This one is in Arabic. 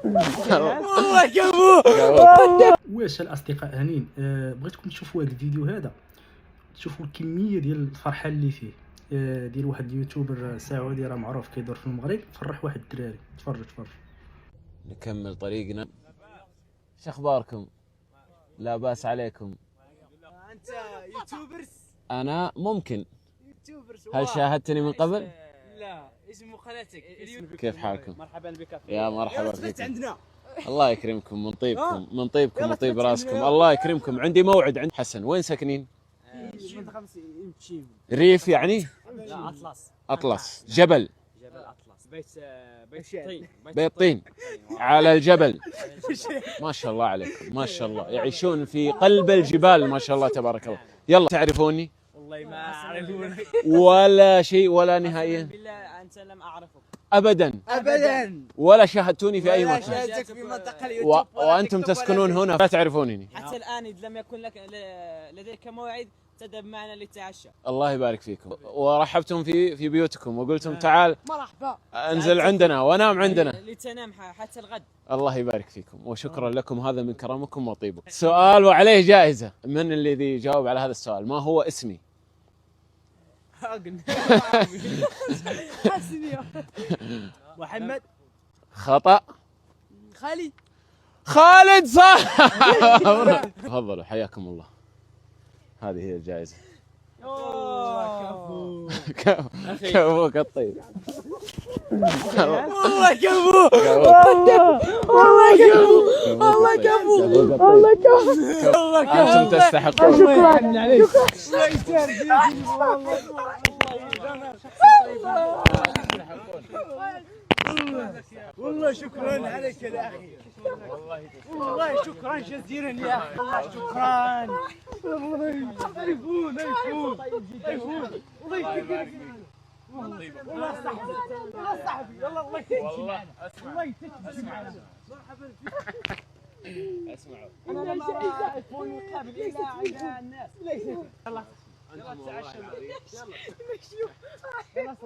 والله كفو. واش الاصدقاء هانين، بغيتكم تشوفوا هذا الفيديو هذا، تشوفوا الكميه ديال الفرحه اللي فيه، ديال واحد اليوتيوبر سعودي راه معروف كيدور في المغرب، فرح واحد الدراري. تفرج. نكمل طريقنا. شو اخباركم؟ لا باس عليكم. انت يوتيوبرز؟ انا ممكن. يوتيوبرز. هل شاهدتني من قبل؟ لا، اسم قناتك؟ كيف حالكم؟ مرحبا بك. يا مرحبا فيكم عندنا. الله يكرمكم، من طيبكم من طيبكم وطيب راسكم. الله يكرمكم. عندي موعد عند حسن. وين ساكنين؟ منطقة مشيم. ريف يعني؟ لا، اطلس. اطلس جبل. جبل اطلس. بيت طين. بيت طين على الجبل. ما شاء الله عليكم، ما شاء الله، يعيشون في قلب الجبال، ما شاء الله تبارك الله. يلا تعرفوني؟ والله ما اعرفون ولا شيء ولا نهائيا. بالله انت لم اعرفك ابدا ولا شاهدتوني في اي مكان. شاهدتك في منطقة اليوتيوب وانتم تسكنون هنا لا تعرفونني. حتى الان إذ لم يكن لديك موعد تذهب معنا للتعشى. الله يبارك فيكم. ورحبتم في بيوتكم وقلتم تعال مرحبا انزل عندنا ونام عندنا لتنام حتى الغد. الله يبارك فيكم وشكرا لكم، هذا من كرمكم وطيبكم. سؤال وعليه جائزة. من الذي يجاوب على هذا السؤال؟ ما هو اسمي؟ محمد. خطأ. خالد صح. تفضلوا حياكم الله، هذه هي الجائزة. كفوك الطيب. والله كفو. والله كفو. والله كفو. والله كفو. أنتم تستحقون. شكرا عليك. والله شكرا عليك يا اخي. والله شكرا جزيلا يا اخي. والله شكرا. والله ايفون الله يكرمك. والله صاحبي والله صاحبي الله يكرمك معنا. الله يكرمك معنا. مرحبا فيك. اسمعوا، انا ما ايفون يقابل الا على الناس. يلا يلا تعشى. يلا يلا